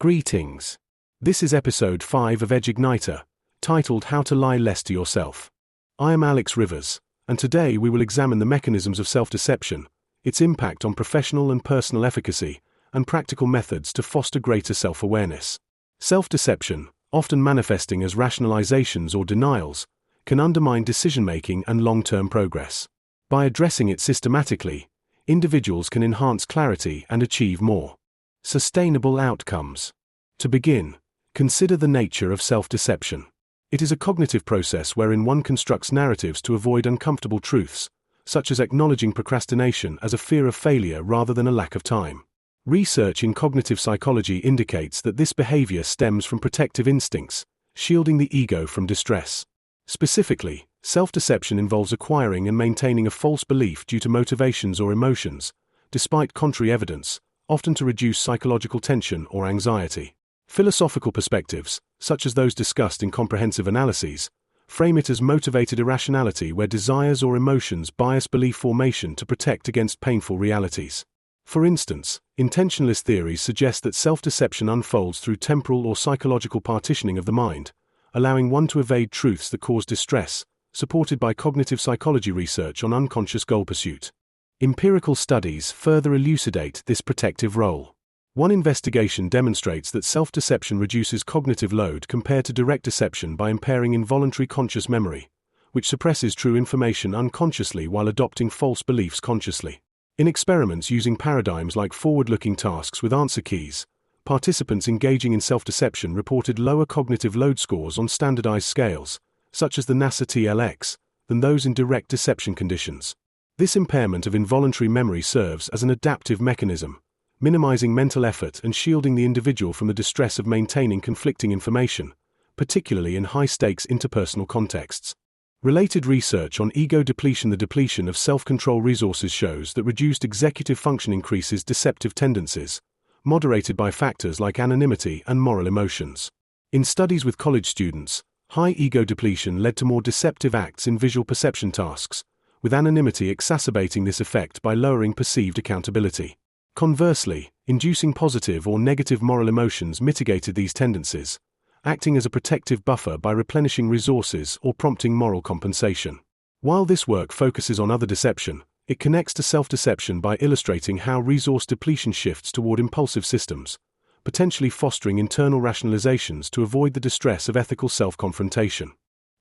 Greetings. This is episode 5 of EdgeIgniter, titled How to Lie Less to Yourself. I am Alex Rivers, and today we will examine the mechanisms of self-deception, its impact on professional and personal efficacy, and practical methods to foster greater self-awareness. Self-deception, often manifesting as rationalizations or denials, can undermine decision-making and long-term progress. By addressing it systematically, individuals can enhance clarity and achieve more sustainable outcomes. To begin, consider the nature of self-deception. It is a cognitive process wherein one constructs narratives to avoid uncomfortable truths, such as acknowledging procrastination as a fear of failure rather than a lack of time. Research in cognitive psychology indicates that this behavior stems from protective instincts, shielding the ego from distress. Specifically, self-deception involves acquiring and maintaining a false belief due to motivations or emotions, despite contrary evidence, often to reduce psychological tension or anxiety. Philosophical perspectives, such as those discussed in comprehensive analyses, frame it as motivated irrationality where desires or emotions bias belief formation to protect against painful realities. For instance, intentionalist theories suggest that self-deception unfolds through temporal or psychological partitioning of the mind, allowing one to evade truths that cause distress, supported by cognitive psychology research on unconscious goal pursuit. Empirical studies further elucidate this protective role. One investigation demonstrates that self-deception reduces cognitive load compared to direct deception by impairing involuntary conscious memory, which suppresses true information unconsciously while adopting false beliefs consciously. In experiments using paradigms like forward-looking tasks with answer keys, participants engaging in self-deception reported lower cognitive load scores on standardized scales, such as the NASA TLX, than those in direct deception conditions. This impairment of involuntary memory serves as an adaptive mechanism, minimizing mental effort and shielding the individual from the distress of maintaining conflicting information, particularly in high-stakes interpersonal contexts. Related research on ego depletion. The depletion of self-control resources shows that reduced executive function increases deceptive tendencies, moderated by factors like anonymity and moral emotions. In studies with college students, high ego depletion led to more deceptive acts in visual perception tasks, with anonymity exacerbating this effect by lowering perceived accountability. Conversely, inducing positive or negative moral emotions mitigated these tendencies, acting as a protective buffer by replenishing resources or prompting moral compensation. While this work focuses on other deception, it connects to self-deception by illustrating how resource depletion shifts toward impulsive systems, potentially fostering internal rationalizations to avoid the distress of ethical self-confrontation.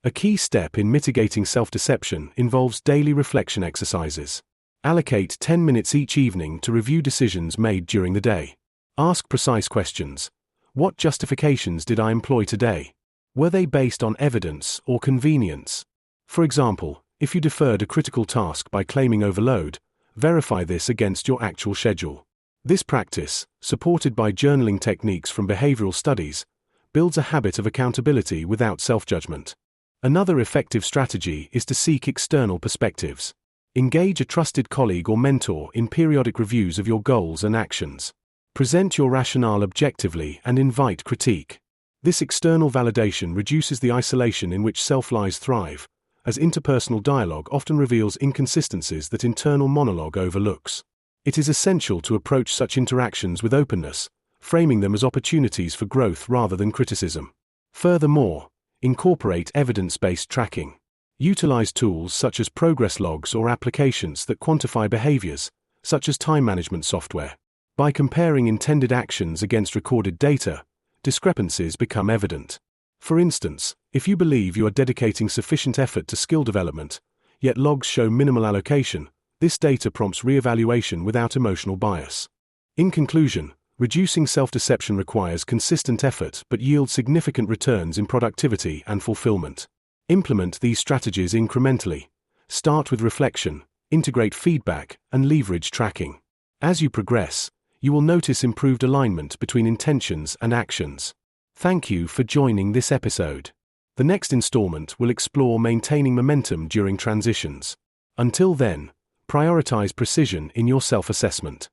A key step in mitigating self-deception involves daily reflection exercises. Allocate 10 minutes each evening to review decisions made during the day. Ask precise questions. What justifications did I employ today? Were they based on evidence or convenience? For example, if you deferred a critical task by claiming overload, verify this against your actual schedule. This practice, supported by journaling techniques from behavioral studies, builds a habit of accountability without self-judgment. Another effective strategy is to seek external perspectives. Engage a trusted colleague or mentor in periodic reviews of your goals and actions. Present your rationale objectively and invite critique. This external validation reduces the isolation in which self-lies thrive, as interpersonal dialogue often reveals inconsistencies that internal monologue overlooks. It is essential to approach such interactions with openness, framing them as opportunities for growth rather than criticism. Furthermore, incorporate evidence-based tracking. Utilize tools such as progress logs or applications that quantify behaviors, such as time management software. By comparing intended actions against recorded data, discrepancies become evident. For instance, if you believe you are dedicating sufficient effort to skill development, yet logs show minimal allocation, this data prompts re-evaluation without emotional bias. In conclusion, reducing self-deception requires consistent effort but yields significant returns in productivity and fulfillment. Implement these strategies incrementally. Start with reflection, integrate feedback, and leverage tracking. As you progress, you will notice improved alignment between intentions and actions. Thank you for joining this episode. The next installment will explore maintaining momentum during transitions. Until then, prioritize precision in your self-assessment.